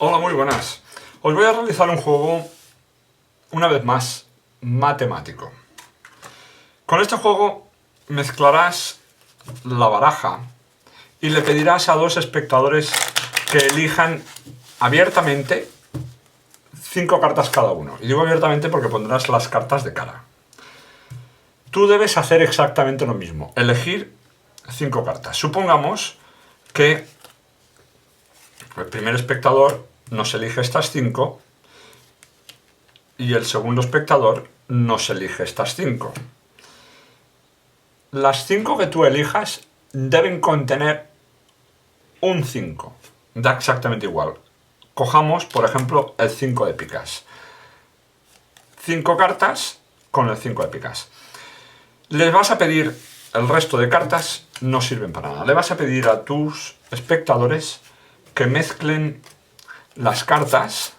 Hola, muy buenas. Os voy a realizar un juego, una vez más, matemático. Con este juego mezclarás la baraja y le pedirás a dos espectadores que elijan abiertamente 5 cartas cada uno. Y digo abiertamente porque pondrás las cartas de cara. Tú debes hacer exactamente lo mismo, elegir 5 cartas. Supongamos que el primer espectador nos elige estas 5 y el segundo espectador nos elige estas 5. Las 5 que tú elijas deben contener un 5. Da exactamente igual. Cojamos, por ejemplo, el 5 de picas. 5 cartas con el 5 de picas. Les vas a pedir, el resto de cartas no sirven para nada. Le vas a pedir a tus espectadores que mezclen las cartas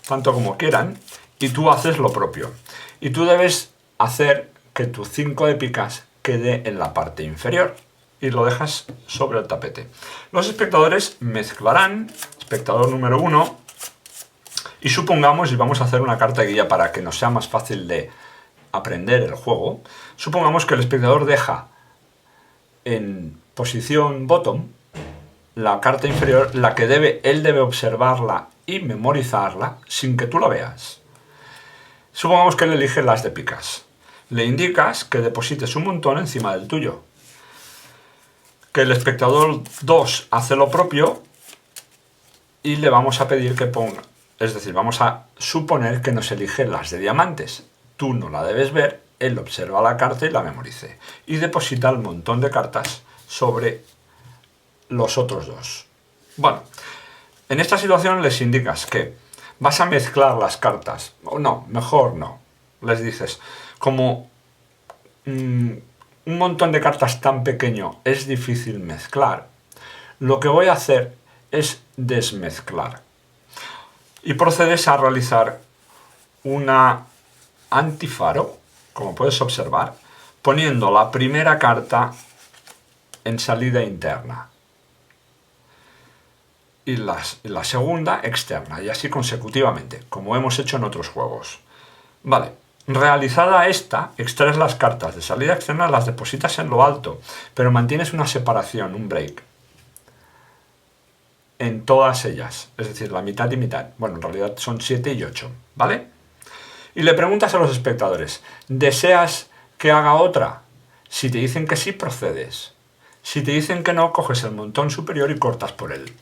tanto como quieran y tú haces lo propio. Y tú debes hacer que tu 5 de picas quede en la parte inferior y lo dejas sobre el tapete. Los espectadores mezclarán, espectador número 1, y supongamos, y vamos a hacer una carta guía para que nos sea más fácil de aprender el juego, supongamos que el espectador deja en posición bottom la carta inferior, la que él debe observarla y memorizarla sin que tú la veas. Supongamos que él elige las de picas. Le indicas que deposites un montón encima del tuyo. Que el espectador 2 hace lo propio y le vamos a pedir que ponga, es decir, vamos a suponer que nos elige las de diamantes. Tú no la debes ver, él observa la carta y la memorice. Y deposita el montón de cartas sobre los otros dos. Bueno, en esta situación les indicas que vas a mezclar las cartas. O no, mejor no. Les dices, como un montón de cartas tan pequeño es difícil mezclar, lo que voy a hacer es desmezclar. Y procedes a realizar una antifaro, como puedes observar, poniendo la primera carta en salida interna y la segunda externa, y así consecutivamente, como hemos hecho en otros juegos. Vale, realizada esta, extraes las cartas de salida externa, las depositas en lo alto, pero mantienes una separación, un break, en todas ellas, es decir, la mitad y mitad. Bueno, en realidad son 7 y 8, ¿vale? Y le preguntas a los espectadores, ¿deseas que haga otra? Si te dicen que sí, procedes. Si te dicen que no, coges el montón superior y cortas por él.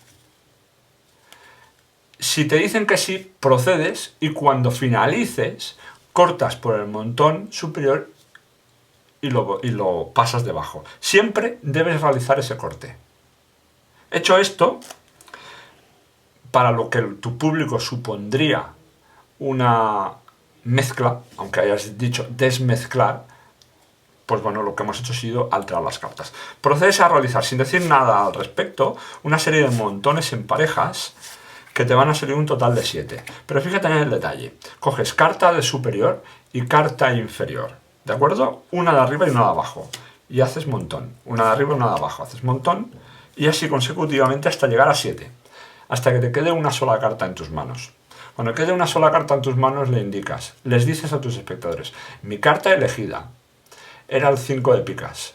Si te dicen que sí, procedes y cuando finalices, cortas por el montón superior y lo pasas debajo. Siempre debes realizar ese corte. Hecho esto, para lo que tu público supondría una mezcla, aunque hayas dicho desmezclar, pues bueno, lo que hemos hecho ha sido alterar las cartas. Procedes a realizar, sin decir nada al respecto, una serie de montones en parejas que te van a salir un total de 7. Pero fíjate en el detalle. Coges carta de superior y carta inferior. ¿De acuerdo? Una de arriba y una de abajo. Y haces montón. Una de arriba y una de abajo. Haces montón. Y así consecutivamente hasta llegar a 7. Hasta que te quede una sola carta en tus manos. Cuando quede una sola carta en tus manos le indicas. Les dices a tus espectadores. Mi carta elegida era el 5 de picas.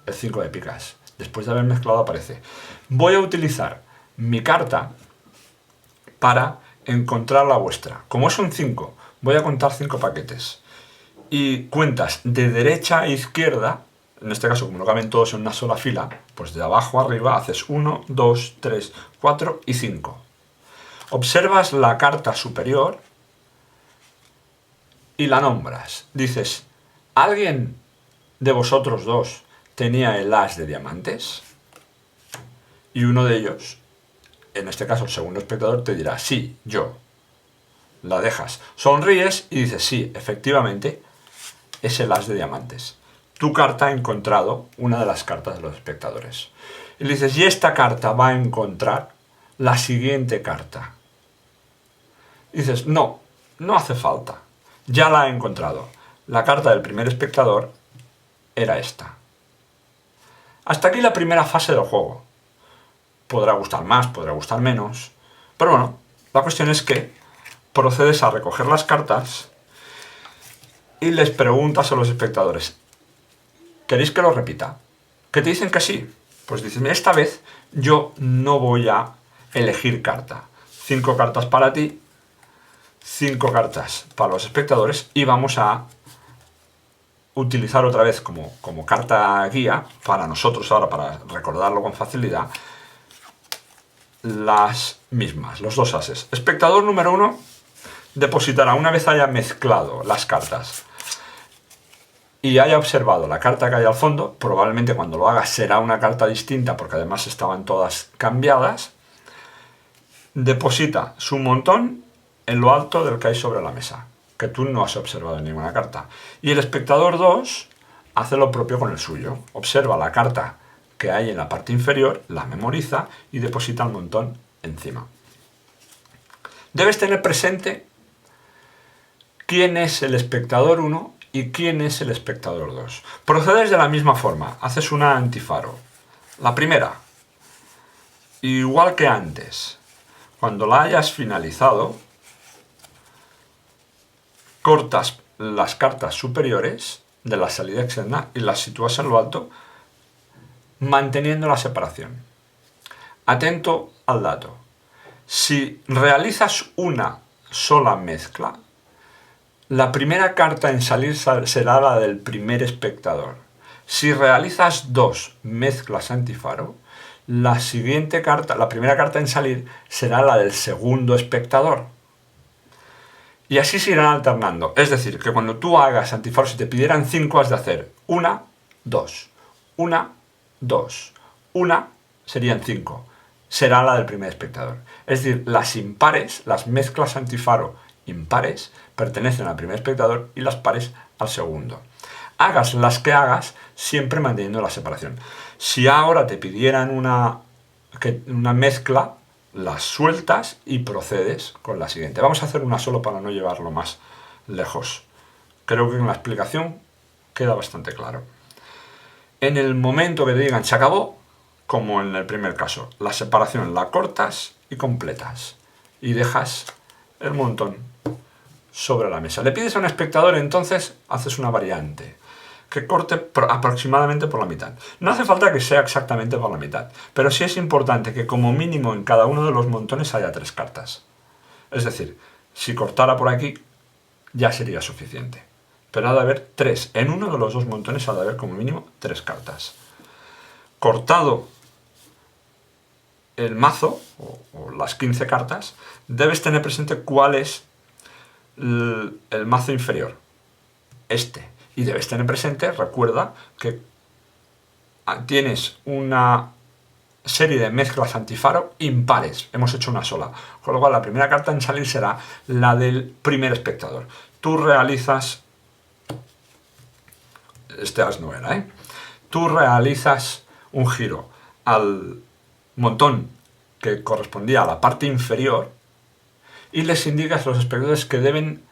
El 5 de picas. Después de haber mezclado aparece. Voy a utilizar mi carta para encontrar la vuestra. Como es un 5, voy a contar 5 paquetes. Y cuentas de derecha a izquierda, en este caso como no caben todos en una sola fila, pues de abajo a arriba haces 1, 2, 3, 4 y 5. Observas la carta superior y la nombras. Dices, ¿alguien de vosotros dos tenía el as de diamantes? Y uno de ellos, en este caso el segundo espectador, te dirá, sí, yo. La dejas. Sonríes y dices, sí, efectivamente, es el as de diamantes. Tu carta ha encontrado una de las cartas de los espectadores. Y le dices, y esta carta va a encontrar la siguiente carta. Y dices, no, no hace falta. Ya la ha encontrado. La carta del primer espectador era esta. Hasta aquí la primera fase del juego. Podrá gustar más, podrá gustar menos. Pero bueno, la cuestión es que procedes a recoger las cartas y les preguntas a los espectadores, ¿queréis que lo repita? ¿Que te dicen que sí? Pues dicen, esta vez yo no voy a elegir carta. 5 cartas para ti, 5 cartas para los espectadores y vamos a utilizar otra vez como carta guía para nosotros ahora, para recordarlo con facilidad, las mismas, los 2 ases. Espectador número 1 depositará, una vez haya mezclado las cartas y haya observado la carta que hay al fondo, probablemente cuando lo haga será una carta distinta porque además estaban todas cambiadas, deposita su montón en lo alto del que hay sobre la mesa, que tú no has observado en ninguna carta. Y el espectador 2 hace lo propio con el suyo, observa la carta que hay en la parte inferior, la memoriza y deposita el montón encima. Debes tener presente quién es el espectador 1 y quién es el espectador 2. Procedes de la misma forma, haces una antifaro. La primera, igual que antes, cuando la hayas finalizado, cortas las cartas superiores de la salida externa y las sitúas en lo alto, manteniendo la separación. Atento al dato. Si realizas una sola mezcla, la primera carta en salir será la del primer espectador. Si realizas 2 mezclas antifaro, la primera carta en salir será la del segundo espectador. Y así se irán alternando. Es decir, que cuando tú hagas antifaro, si te pidieran 5, has de hacer 1, 2, 1, 2, 1, serían 5. Será la del primer espectador. Es decir, las impares, las mezclas antifaro impares, pertenecen al primer espectador y las pares al segundo. Hagas las que hagas, siempre manteniendo la separación. Si ahora te pidieran una mezcla, las sueltas y procedes con la siguiente. Vamos a hacer una solo para no llevarlo más lejos. Creo que en la explicación queda bastante claro. En el momento que te digan se acabó, como en el primer caso, la separación la cortas y completas y dejas el montón sobre la mesa. Le pides a un espectador, entonces haces una variante que corte aproximadamente por la mitad. No hace falta que sea exactamente por la mitad, pero sí es importante que como mínimo en cada uno de los montones haya 3 cartas. Es decir, si cortara por aquí ya sería suficiente, pero ha de haber 3. En uno de los 2 montones ha de haber como mínimo 3 cartas. Cortado el mazo, o las 15 cartas, debes tener presente cuál es el mazo inferior, este. Y debes tener presente, recuerda, que tienes una serie de mezclas antifaro impares. Hemos hecho una sola. Con lo cual, la primera carta en salir será la del primer espectador. Tú realizas... Este as no era, ¿eh? Tú realizas un giro al montón que correspondía a la parte inferior y les indicas a los espectadores que deben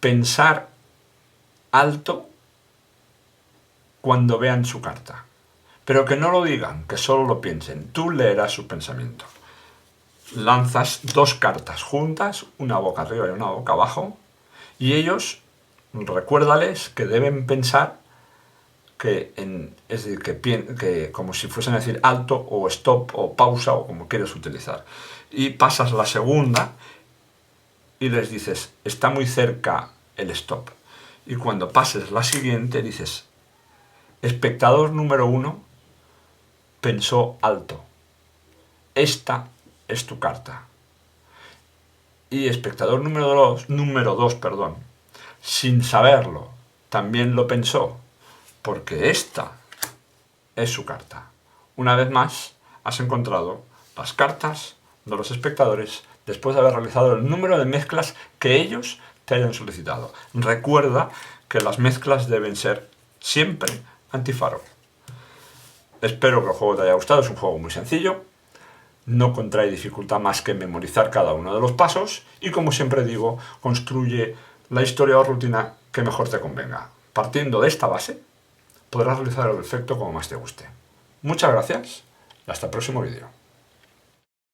pensar alto cuando vean su carta, pero que no lo digan, que solo lo piensen. Tú leerás su pensamiento. Lanzas 2 cartas juntas, una boca arriba y una boca abajo, y ellos, recuérdales que deben pensar es decir, que como si fuesen a decir alto o stop o pausa o como quieres utilizar. Y pasas la segunda y les dices, está muy cerca el stop. Y cuando pases la siguiente dices, espectador número 1 pensó alto. Esta es tu carta. Y espectador número 2, sin saberlo, también lo pensó, porque esta es su carta. Una vez más, has encontrado las cartas de los espectadores después de haber realizado el número de mezclas que ellos te hayan solicitado. Recuerda que las mezclas deben ser siempre antifaro. Espero que el juego te haya gustado, es un juego muy sencillo, no contrae dificultad más que memorizar cada uno de los pasos y, como siempre digo, construye la historia o rutina que mejor te convenga. Partiendo de esta base, podrás realizar el efecto como más te guste. Muchas gracias y hasta el próximo vídeo.